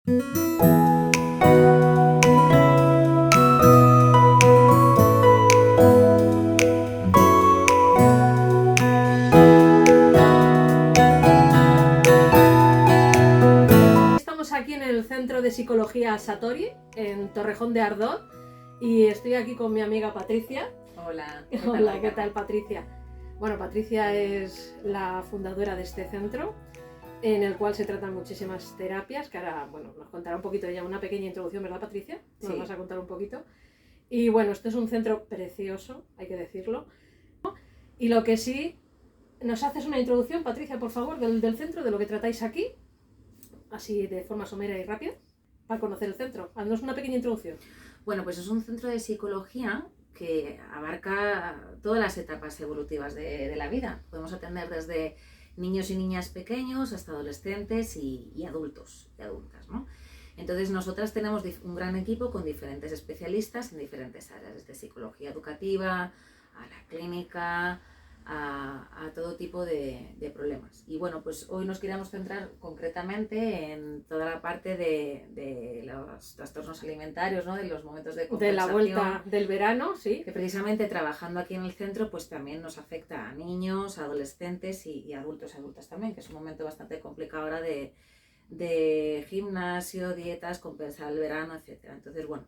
Estamos aquí en el Centro de Psicología Satori, en Torrejón de Ardoz, y estoy aquí con mi amiga Patricia. Hola. Hola, ¿qué tal, Patricia? Bueno, Patricia es la fundadora de este centro, en el cual se tratan muchísimas terapias, que ahora, bueno, nos contará un poquito ella, una pequeña introducción, ¿verdad, Patricia? Nos Sí. vas a contar un poquito. Y bueno, este es un centro precioso, hay que decirlo. Y lo que sí, nos haces una introducción, Patricia, por favor, del centro, de lo que tratáis aquí, así de forma somera y rápida, para conocer el centro. Haznos una pequeña introducción. Bueno, pues es un centro de psicología que abarca todas las etapas evolutivas de la vida. Podemos atender desde niños y niñas pequeños hasta adolescentes y adultos y adultas, ¿no? Entonces nosotras tenemos un gran equipo con diferentes especialistas en diferentes áreas, desde psicología educativa a la clínica, a todo tipo de problemas. Y bueno, pues hoy nos queríamos centrar concretamente en toda la parte de los trastornos alimentarios, ¿no? De los momentos de De la compensación. vuelta del verano, sí. Que precisamente trabajando aquí en el centro, pues también nos afecta a niños, a adolescentes y adultos y adultas también, que es un momento bastante complicado ahora de gimnasio, dietas, compensar el verano, etcétera. Entonces, bueno,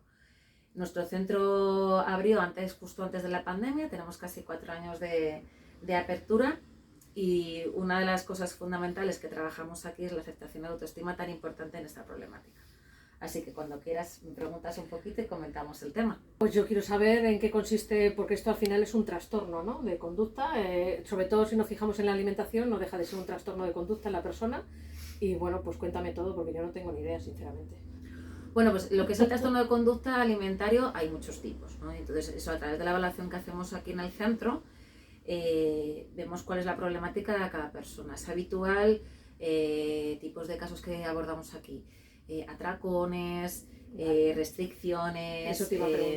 nuestro centro abrió justo antes de la pandemia, tenemos casi 4 años de apertura, y una de las cosas fundamentales que trabajamos aquí es la aceptación y la autoestima, tan importante en esta problemática. Así que cuando quieras me preguntas un poquito y comentamos el tema. Pues yo quiero saber en qué consiste, porque esto al final es un trastorno, ¿no?, de conducta, sobre todo si nos fijamos en la alimentación, no deja de ser un trastorno de conducta en la persona. Y bueno, pues cuéntame todo, porque yo no tengo ni idea, sinceramente. Bueno, pues lo que es el trastorno de conducta alimentario hay muchos tipos, ¿no? Entonces, eso a través de la evaluación que hacemos aquí en el centro, vemos cuál es la problemática de cada persona. Es habitual tipos de casos que abordamos aquí: atracones, restricciones,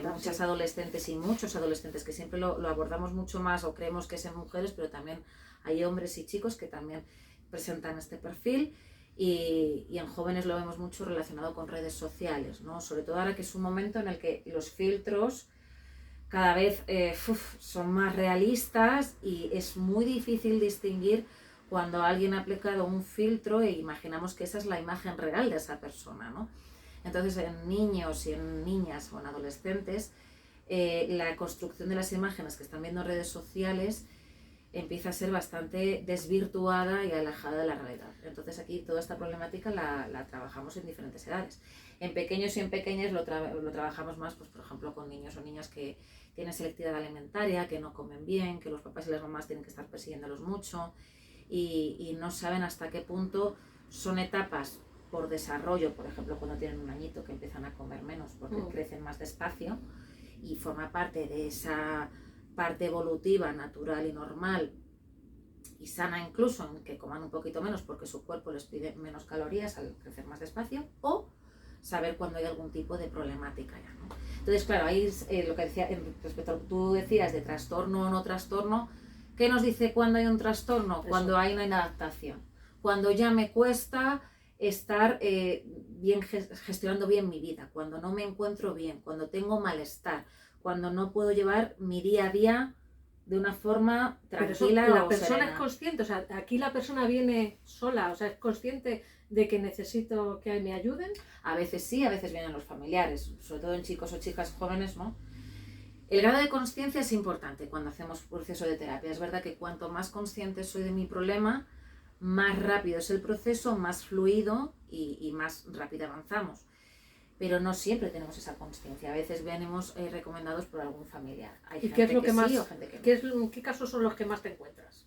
muchas adolescentes y muchos adolescentes, que siempre lo abordamos mucho más, o creemos que es en mujeres, pero también hay hombres y chicos que también presentan este perfil. Y en jóvenes lo vemos mucho relacionado con redes sociales, ¿no? Sobre todo ahora que es un momento en el que los filtros cada vez son más realistas y es muy difícil distinguir cuando alguien ha aplicado un filtro e imaginamos que esa es la imagen real de esa persona, ¿no? Entonces, en niños y en niñas o en adolescentes, la construcción de las imágenes que están viendo en redes sociales empieza a ser bastante desvirtuada y alejada de la realidad. Entonces aquí toda esta problemática la trabajamos en diferentes edades. En pequeños y en pequeñas lo trabajamos más, pues por ejemplo, con niños o niñas que tienen selectividad alimentaria, que no comen bien, que los papás y las mamás tienen que estar persiguiéndolos mucho y no saben hasta qué punto son etapas por desarrollo. Por ejemplo, cuando tienen un añito, que empiezan a comer menos porque crecen más despacio, y forma parte de esa parte evolutiva, natural y normal y sana, incluso, en que coman un poquito menos porque su cuerpo les pide menos calorías al crecer más despacio, o saber cuando hay algún tipo de problemática ya, ¿no? Entonces, claro, ahí lo que decía, respecto a lo que tú decías de trastorno o no trastorno, ¿qué nos dice cuando hay un trastorno? Eso. Cuando hay una inadaptación, cuando ya me cuesta estar gestionando bien mi vida, cuando no me encuentro bien, cuando tengo malestar, cuando no puedo llevar mi día a día de una forma tranquila. Pero la persona serena. Es consciente, o sea, aquí la persona viene sola, o sea, es consciente de que necesito que me ayuden. A veces sí, a veces vienen los familiares, sobre todo en chicos o chicas jóvenes, ¿no? El grado de conciencia es importante cuando hacemos proceso de terapia. Es verdad que cuanto más consciente soy de mi problema, más rápido es el proceso, más fluido y más rápido avanzamos. Pero no siempre tenemos esa conciencia. A veces venimos recomendados por algún familiar. Hay ¿Y qué es lo que más? Sí, o gente que no. ¿Qué casos son los que más te encuentras?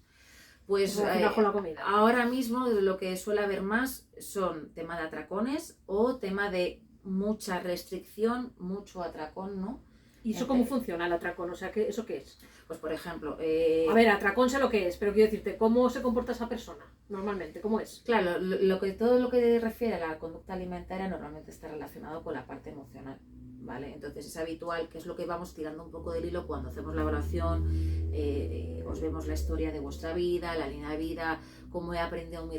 Pues con la comida. Ahora mismo lo que suele haber más son tema de atracones o tema de mucha restricción, mucho atracón, ¿no? ¿Y eso cómo funciona el atracón? O sea, ¿eso qué es? Pues por ejemplo... A ver, atracón sé lo que es, pero quiero decirte, ¿cómo se comporta esa persona normalmente? ¿Cómo es? Claro, todo lo que refiere a la conducta alimentaria normalmente está relacionado con la parte emocional, ¿vale? Entonces es habitual, que es lo que vamos tirando un poco del hilo cuando hacemos la evaluación, os vemos la historia de vuestra vida, la línea de vida, cómo he aprendido mi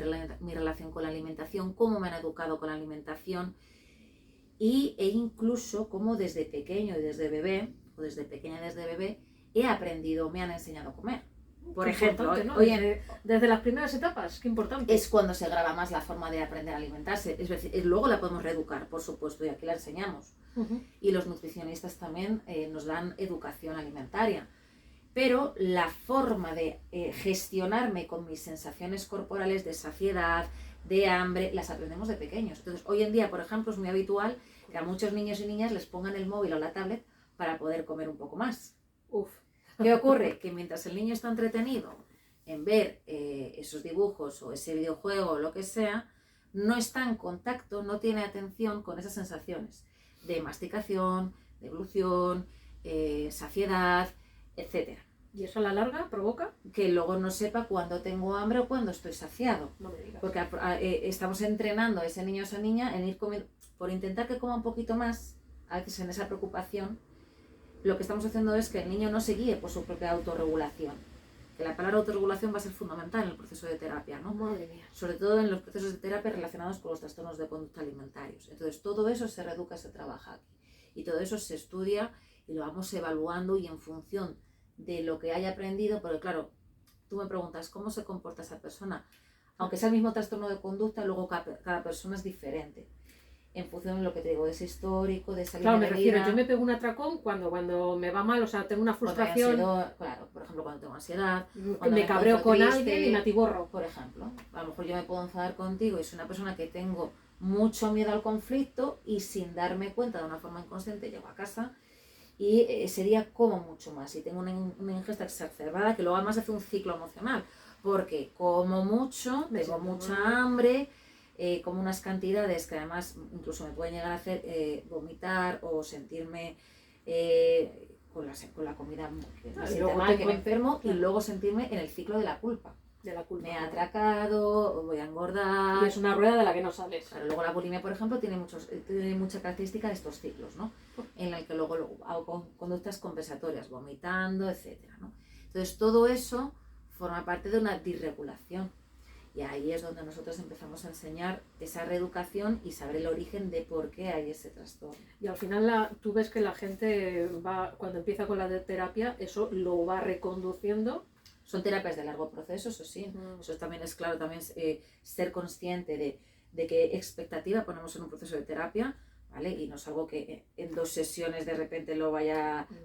relación con la alimentación, cómo me han educado con la alimentación e incluso cómo desde pequeño y desde bebé, o desde pequeña y desde bebé, he aprendido, me han enseñado a comer. Por ejemplo, ¿no? Desde las primeras etapas, qué importante. Es cuando se graba más la forma de aprender a alimentarse. Es decir, luego la podemos reeducar, por supuesto, y aquí la enseñamos. Y los nutricionistas también nos dan educación alimentaria. Pero la forma de gestionarme con mis sensaciones corporales de saciedad, de hambre, las aprendemos de pequeños. Entonces, hoy en día, por ejemplo, es muy habitual que a muchos niños y niñas les pongan el móvil o la tablet para poder comer un poco más. ¿Qué ocurre? Que mientras el niño está entretenido en ver esos dibujos o ese videojuego o lo que sea, no está en contacto, no tiene atención con esas sensaciones de masticación, deglución, saciedad, etc. ¿Y eso a la larga provoca? Que luego no sepa cuándo tengo hambre o cuándo estoy saciado. No me digas. Porque estamos entrenando a ese niño o esa niña en ir comiendo, por intentar que coma un poquito más, a veces en esa preocupación, lo que estamos haciendo es que el niño no se guíe por su propia autorregulación. Que la palabra autorregulación va a ser fundamental en el proceso de terapia, ¿no? Madre mía. Sobre todo en los procesos de terapia relacionados con los trastornos de conducta alimentarios. Entonces todo eso se reeduca, se trabaja aquí. Y todo eso se estudia y lo vamos evaluando y en función de lo que haya aprendido, porque claro, tú me preguntas cómo se comporta esa persona. Aunque sea el mismo trastorno de conducta, luego cada persona es diferente. En función de lo que te digo, de ese histórico, de esa línea Claro, de me refiero, vida. yo me pego un atracón cuando me va mal, o sea, tengo una frustración. Claro, por ejemplo, cuando tengo ansiedad. Me cabreo con alguien y me atiborro. Por ejemplo, a lo mejor yo me puedo enfadar contigo y soy una persona que tengo mucho miedo al conflicto y sin darme cuenta de una forma inconsciente llego a casa y ese día como mucho más y tengo una ingesta exacerbada que luego además hace un ciclo emocional porque como mucho, tengo mucha hambre. Como unas cantidades que además incluso me pueden llegar a hacer vomitar o sentirme con la comida que me enfermo y luego sentirme en el ciclo de la culpa. Me he atracado, voy a engordar. Y es una rueda de la que no sales. Claro, luego la bulimia, por ejemplo, tiene mucha característica de estos ciclos, ¿no? En el que luego hago conductas compensatorias, vomitando, etcétera, ¿no? Entonces todo eso forma parte de una disregulación. Y ahí es donde nosotros empezamos a enseñar esa reeducación y saber el origen de por qué hay ese trastorno. Y al final tú ves que la gente cuando empieza con la terapia, eso lo va reconduciendo. Son terapias de largo proceso, eso sí. Eso también es claro, también ser consciente de qué expectativa ponemos en un proceso de terapia, ¿vale? Y no es algo que en 2 sesiones de repente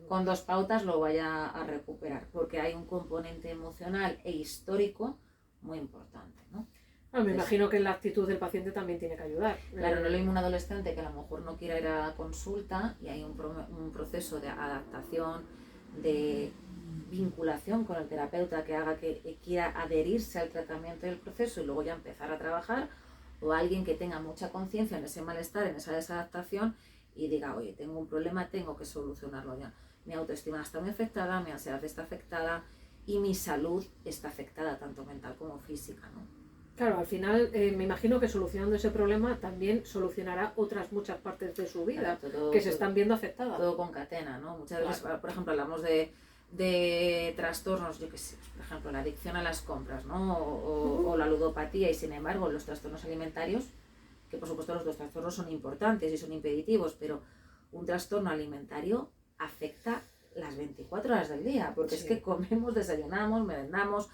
con 2 pautas lo vaya a recuperar, porque hay un componente emocional e histórico muy importante, ¿no? Me imagino que la actitud del paciente también tiene que ayudar. Claro, no lo mismo un adolescente que a lo mejor no quiera ir a consulta y hay un proceso de adaptación, de vinculación con el terapeuta que haga que quiera adherirse al tratamiento del proceso y luego ya empezar a trabajar, o alguien que tenga mucha conciencia en ese malestar, en esa desadaptación y diga, oye, tengo un problema, tengo que solucionarlo ya. Mi autoestima está muy afectada, mi ansiedad está afectada, y mi salud está afectada, tanto mental como física, ¿no? Claro, al final me imagino que solucionando ese problema también solucionará otras muchas partes de su vida que se están viendo afectadas. Todo concatena, ¿no? Muchas veces, por ejemplo, hablamos de trastornos, yo qué sé, por ejemplo, la adicción a las compras, ¿no? O la ludopatía, y sin embargo los trastornos alimentarios, que por supuesto los 2 trastornos son importantes y son impeditivos, pero un trastorno alimentario afecta las 24 horas del día, porque es que comemos, desayunamos, merendamos,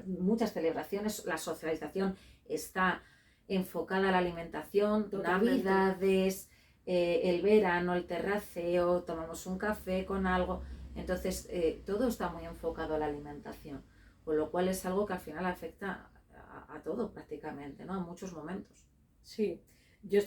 muchas celebraciones, la socialización está enfocada a la alimentación, Totalmente. Navidades, el verano, el terraceo, tomamos un café con algo, entonces todo está muy enfocado a la alimentación, con lo cual es algo que al final afecta a todo prácticamente, ¿no? A muchos momentos. Sí.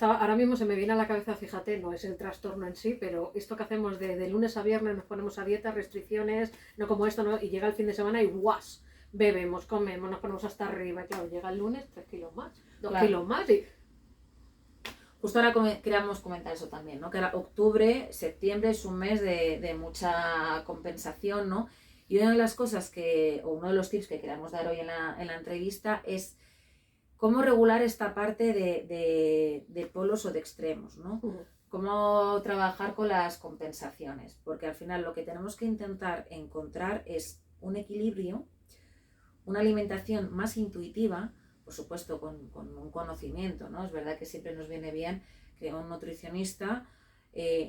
Ahora mismo se me viene a la cabeza, fíjate, no es el trastorno en sí, pero esto que hacemos de lunes a viernes nos ponemos a dieta, restricciones, no como esto, ¿no? Y llega el fin de semana y ¡guas! Bebemos, comemos, nos ponemos hasta arriba, y claro, llega el lunes 3 kilos más, 2 kilos más y... Justo ahora queríamos comentar eso también, ¿no? Que ahora octubre, septiembre es un mes de mucha compensación, ¿no? Y una de las cosas o uno de los tips que queremos dar hoy en la entrevista es cómo regular esta parte de polos o de extremos, ¿no? Cómo trabajar con las compensaciones, porque al final lo que tenemos que intentar encontrar es un equilibrio, una alimentación más intuitiva, por supuesto con un conocimiento, ¿no? Es verdad que siempre nos viene bien que un nutricionista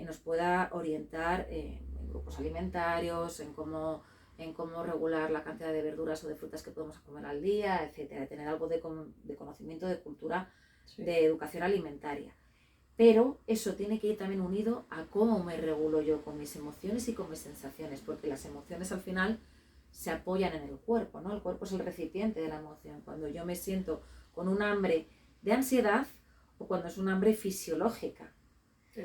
nos pueda orientar en grupos alimentarios, en cómo regular la cantidad de verduras o de frutas que podemos comer al día, etcétera, tener algo de conocimiento, de cultura, sí, de educación alimentaria. Pero eso tiene que ir también unido a cómo me regulo yo con mis emociones y con mis sensaciones, porque las emociones al final se apoyan en el cuerpo, ¿no? El cuerpo es el recipiente de la emoción. Cuando yo me siento con un hambre de ansiedad o cuando es un hambre fisiológica.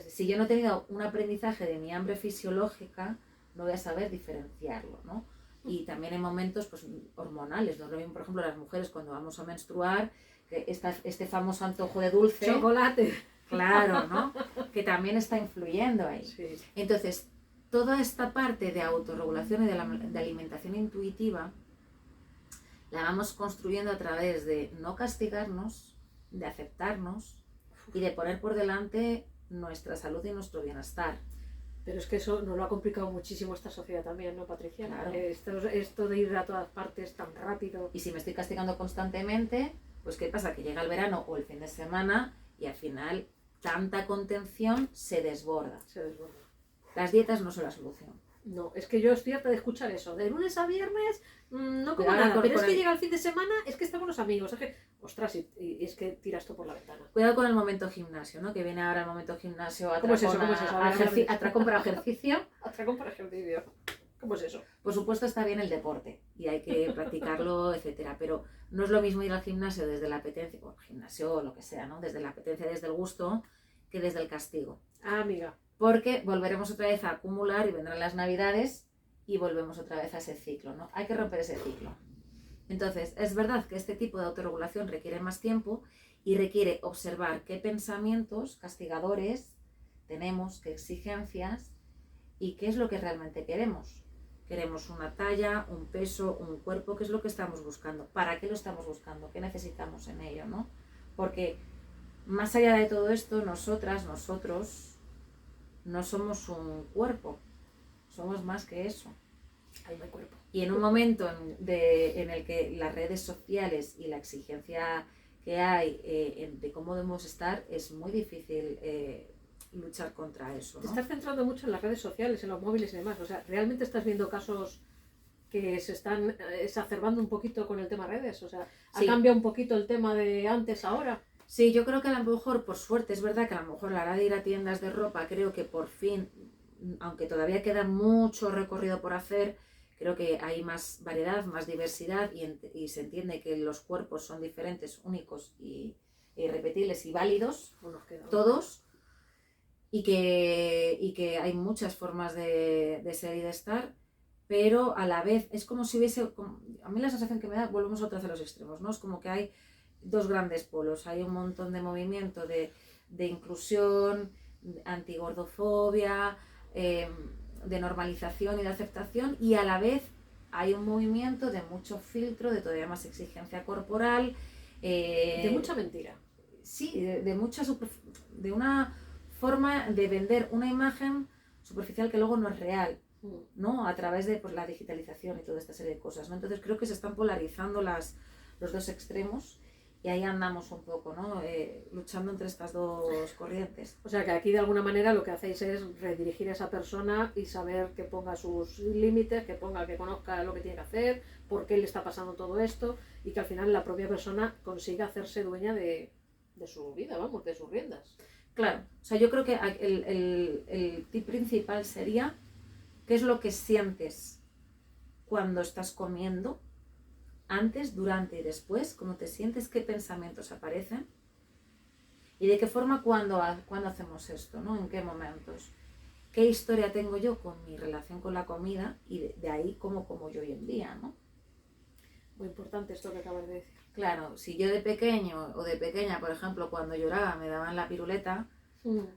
Si yo no he tenido un aprendizaje de mi hambre fisiológica, no voy a saber diferenciarlo, ¿no? Y también en momentos pues, hormonales, ¿no? Lo mismo, por ejemplo, las mujeres cuando vamos a menstruar, que este famoso antojo de dulce. Chocolate. Claro, ¿no? Que también está influyendo ahí. Sí. Entonces, toda esta parte de autorregulación y de alimentación intuitiva la vamos construyendo a través de no castigarnos, de aceptarnos y de poner por delante nuestra salud y nuestro bienestar. Pero es que eso nos lo ha complicado muchísimo esta sociedad también, ¿no, Patricia? Claro. Esto de ir a todas partes tan rápido. Y si me estoy castigando constantemente, pues ¿qué pasa? Que llega el verano o el fin de semana y al final tanta contención se desborda. Se desborda. Las dietas no son la solución. No, es que yo estoy harta de escuchar eso. De lunes a viernes no como nada, pero es que llega el fin de semana, es que está con los amigos. Es que, ostras, y es que tiras todo por la ventana. Cuidado con el momento gimnasio, ¿no? Que viene ahora el momento gimnasio. ¿Cómo es eso? Atracón para ejercicio. Atracón para ejercicio. ¿Cómo es eso? Por supuesto está bien el deporte y hay que practicarlo, etcétera. Pero no es lo mismo ir al gimnasio desde la apetencia, o gimnasio o lo que sea, ¿no? Desde la apetencia, desde el gusto, que desde el castigo. Ah, amiga. Porque volveremos otra vez a acumular y vendrán las navidades y volvemos otra vez a ese ciclo, ¿no? Hay que romper ese ciclo. Entonces, es verdad que este tipo de autorregulación requiere más tiempo y requiere observar qué pensamientos castigadores tenemos, qué exigencias y qué es lo que realmente queremos. Queremos una talla, un peso, un cuerpo, ¿qué es lo que estamos buscando? ¿Para qué lo estamos buscando? ¿Qué necesitamos en ello, no? Porque más allá de todo esto, nosotros no somos un cuerpo, somos más que eso. Alma y cuerpo. Y en un momento en el que las redes sociales y la exigencia que hay de cómo debemos estar, es muy difícil luchar contra eso, ¿no? Te estás centrando mucho en las redes sociales, en los móviles y demás. O sea, ¿realmente estás viendo casos que se están exacerbando un poquito con el tema redes? O sea, ¿ha sí. cambiado un poquito el tema de antes a ahora? Sí, yo creo que a lo mejor, por suerte, es verdad que a lo mejor a la hora de ir a tiendas de ropa, creo que por fin, aunque todavía queda mucho recorrido por hacer, creo que hay más variedad, más diversidad y se entiende que los cuerpos son diferentes, únicos y irrepetibles y válidos, todos, y que hay muchas formas de ser y de estar, pero a la vez es como si hubiese, a mí la sensación que me da, volvemos otra vez a los extremos, ¿no? Es como que hay dos grandes polos, hay un montón de movimiento de inclusión, antigordofobia, de normalización y de aceptación, y a la vez hay un movimiento de mucho filtro, de todavía más exigencia corporal, de mucha mentira. Sí, de una forma de vender una imagen superficial que luego no es real, ¿no? A través de pues, la digitalización y toda esta serie de cosas, ¿no? Entonces creo que se están polarizando los dos extremos. Y ahí andamos un poco, ¿no? Luchando entre estas dos corrientes. O sea que aquí de alguna manera lo que hacéis es redirigir a esa persona y saber que ponga sus límites, que conozca lo que tiene que hacer, por qué le está pasando todo esto y que al final la propia persona consiga hacerse dueña de su vida, vamos, de sus riendas. Claro, o sea, yo creo que el tip principal sería qué es lo que sientes cuando estás comiendo, antes, durante y después, cómo te sientes, qué pensamientos aparecen y de qué forma cuando hacemos esto, ¿no? En qué momentos, qué historia tengo yo con mi relación con la comida y de ahí cómo como yo hoy en día, ¿no? Muy importante esto que acabas de decir. Claro, si yo de pequeño o de pequeña, por ejemplo, cuando lloraba me daban la piruleta,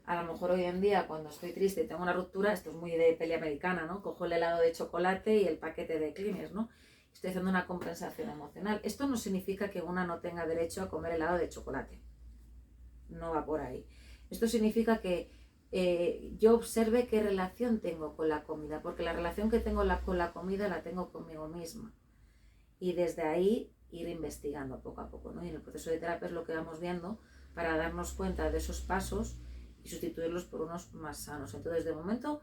a lo mejor hoy en día cuando estoy triste y tengo una ruptura, esto es muy de peli americana, ¿no? Cojo el helado de chocolate y el paquete de Kleenex, ¿no? Estoy haciendo una compensación emocional. Esto no significa que una no tenga derecho a comer helado de chocolate. No va por ahí. Esto significa que yo observe qué relación tengo con la comida, porque la relación que tengo con la comida la tengo conmigo misma. Y desde ahí ir investigando poco a poco, ¿no? Y en el proceso de terapia es lo que vamos viendo para darnos cuenta de esos pasos y sustituirlos por unos más sanos. Entonces, de momento,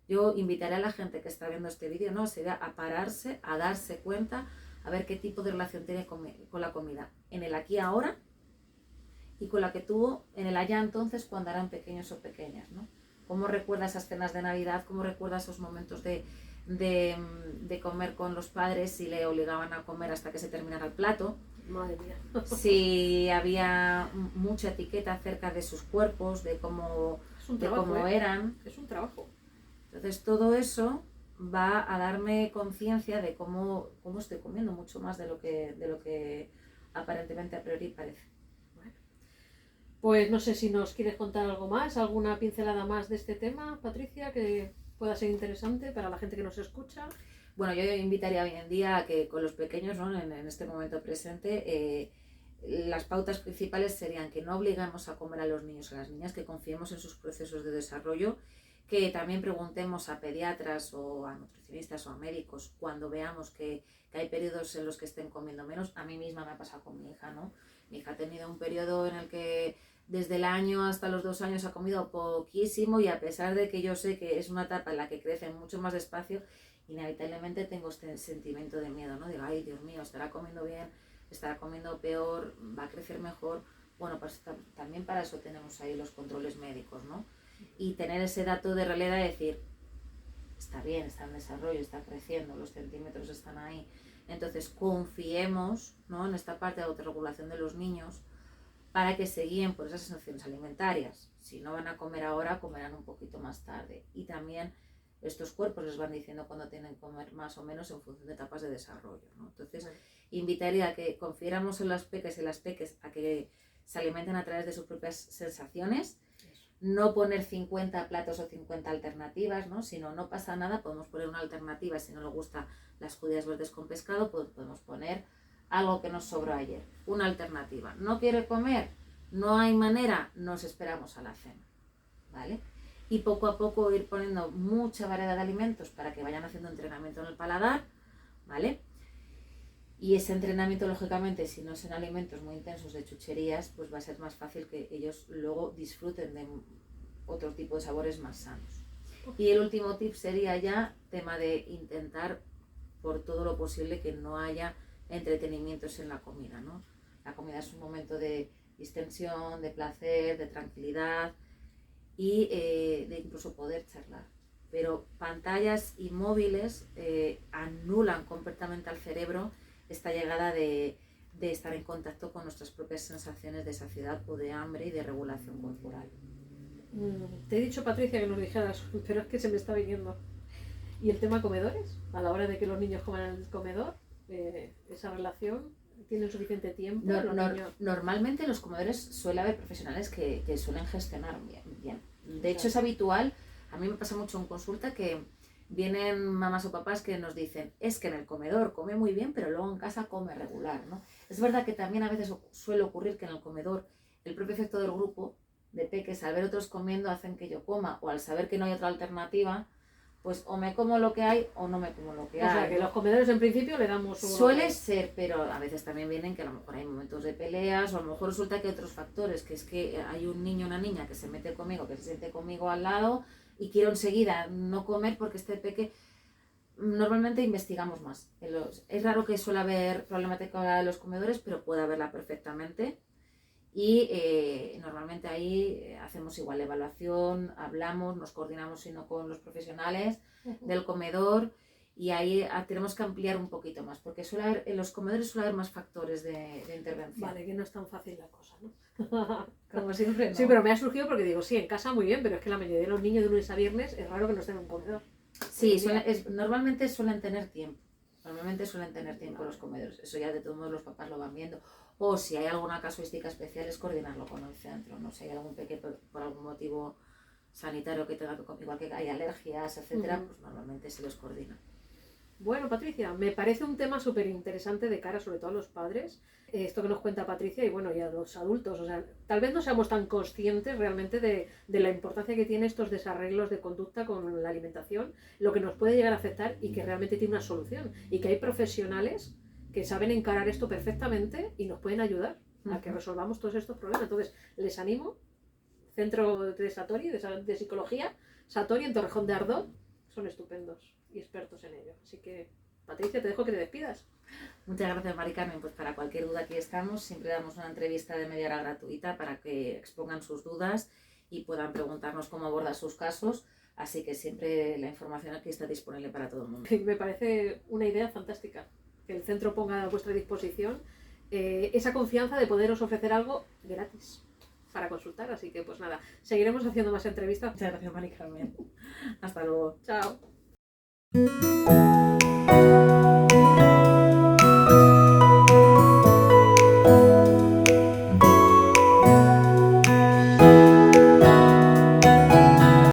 yo invitaré a la gente que está viendo este vídeo, ¿no? Sería a pararse, a darse cuenta, a ver qué tipo de relación tiene con la comida en el aquí ahora y con la que tuvo en el allá entonces cuando eran pequeños o pequeñas, ¿no? ¿Cómo recuerda esas cenas de Navidad? ¿Cómo recuerda esos momentos de comer con los padres si le obligaban a comer hasta que se terminara el plato? Madre mía. Si había mucha etiqueta acerca de sus cuerpos, de cómo eran. Es un trabajo. Entonces todo eso va a darme conciencia de cómo estoy comiendo, mucho más de lo que aparentemente a priori parece. Bueno. Pues no sé si nos quieres contar algo más, alguna pincelada más de este tema, Patricia, que pueda ser interesante para la gente que nos escucha. Bueno, yo invitaría hoy en día a que con los pequeños, ¿no? en este momento presente, las pautas principales serían que no obligamos a comer a los niños y a las niñas, que confiemos en sus procesos de desarrollo, que también preguntemos a pediatras o a nutricionistas o a médicos cuando veamos que hay periodos en los que estén comiendo menos. A mí misma me ha pasado con mi hija, ¿no? Mi hija ha tenido un periodo en el que desde el año hasta los 2 años ha comido poquísimo, y a pesar de que yo sé que es una etapa en la que crecen mucho más despacio, inevitablemente tengo este sentimiento de miedo, ¿no? Digo, ay, Dios mío, estará comiendo bien, estará comiendo peor, va a crecer mejor. Bueno, pues también para eso tenemos ahí los controles médicos, ¿no? Y tener ese dato de realidad de decir, está bien, está en desarrollo, está creciendo, los centímetros están ahí. Entonces confiemos, ¿no? En esta parte de autorregulación de los niños para que se guíen por esas sensaciones alimentarias. Si no van a comer ahora, comerán un poquito más tarde. Y también estos cuerpos les van diciendo cuándo tienen que comer más o menos en función de etapas de desarrollo, ¿no? Entonces, invitaría a que confiáramos en los peques y las peques a que se alimenten a través de sus propias sensaciones. No poner 50 platos o 50 alternativas, ¿no? Si no pasa nada, podemos poner una alternativa. Si no le gustan las judías verdes con pescado, pues podemos poner algo que nos sobró ayer, una alternativa. ¿No quiere comer? No hay manera, nos esperamos a la cena, ¿vale? Y poco a poco ir poniendo mucha variedad de alimentos para que vayan haciendo entrenamiento en el paladar, ¿vale? Y ese entrenamiento, lógicamente, si no son alimentos muy intensos de chucherías, pues va a ser más fácil que ellos luego disfruten de otro tipo de sabores más sanos. Y el último tip sería ya tema de intentar por todo lo posible que no haya entretenimientos en la comida, ¿no? La comida es un momento de distensión, de placer, de tranquilidad y de incluso poder charlar. Pero pantallas y móviles anulan completamente al cerebro esta llegada de estar en contacto con nuestras propias sensaciones de saciedad o de hambre y de regulación corporal. Te he dicho, Patricia, que nos dijeras, pero es que se me está viniendo. ¿Y el tema comedores? A la hora de que los niños coman en el comedor, esa relación, ¿tienen suficiente tiempo? Normalmente en los comedores suele haber profesionales que suelen gestionar bien. De hecho, es habitual, a mí me pasa mucho en consulta que vienen mamás o papás que nos dicen, es que en el comedor come muy bien, pero luego en casa come regular, ¿no? Es verdad que también a veces suele ocurrir que en el comedor el propio efecto del grupo de peques, al ver otros comiendo, hacen que yo coma, o al saber que no hay otra alternativa, pues o me como lo que hay o no me como lo que hay. O sea, que los comedores en principio le damos... Suele ser, pero a veces también vienen que a lo mejor hay momentos de peleas, o a lo mejor resulta que hay otros factores, que es que hay un niño o una niña que se mete conmigo, que se siente conmigo al lado, y quiero enseguida no comer porque este peque... Normalmente investigamos más. Es raro que suele haber problemática en los comedores, pero puede haberla perfectamente. Y normalmente ahí hacemos igual evaluación, hablamos, nos coordinamos sino con los profesionales del comedor, y ahí tenemos que ampliar un poquito más, porque en los comedores suele haber más factores de intervención. Vale, que no es tan fácil la cosa, ¿no? Como siempre, ¿no? Sí, pero me ha surgido porque digo, sí, en casa muy bien, pero es que la mayoría de los niños de lunes a viernes es raro que no estén en un comedor. Sí, normalmente suelen tener tiempo. normalmente suelen tener tiempo los comedores. Eso ya de todos modos los papás lo van viendo. O si hay alguna casuística especial es coordinarlo con el centro, ¿no? Si hay algún pequeño por algún motivo sanitario que tenga que comer, igual que hay alergias, etcétera, pues normalmente se los coordina. Bueno, Patricia, me parece un tema súper interesante de cara sobre todo a los padres, esto que nos cuenta Patricia y bueno, y a los adultos. O sea, tal vez no seamos tan conscientes realmente de la importancia que tiene estos desarreglos de conducta con la alimentación, lo que nos puede llegar a afectar y que realmente tiene una solución. Y que hay profesionales que saben encarar esto perfectamente y nos pueden ayudar a que resolvamos todos estos problemas. Entonces, les animo, Centro de Satori, de Psicología, Satori en Torrejón de Ardoz, son estupendos y expertos en ello. Así que, Patricia, te dejo que te despidas. Muchas gracias, Mari Carmen. Pues para cualquier duda aquí estamos. Siempre damos una entrevista de media hora gratuita para que expongan sus dudas y puedan preguntarnos cómo abordar sus casos. Así que siempre la información aquí está disponible para todo el mundo. Me parece una idea fantástica que el centro ponga a vuestra disposición esa confianza de poderos ofrecer algo gratis para consultar. Así que pues nada, seguiremos haciendo más entrevistas. Muchas gracias, Mari Carmen. Hasta luego. Chao.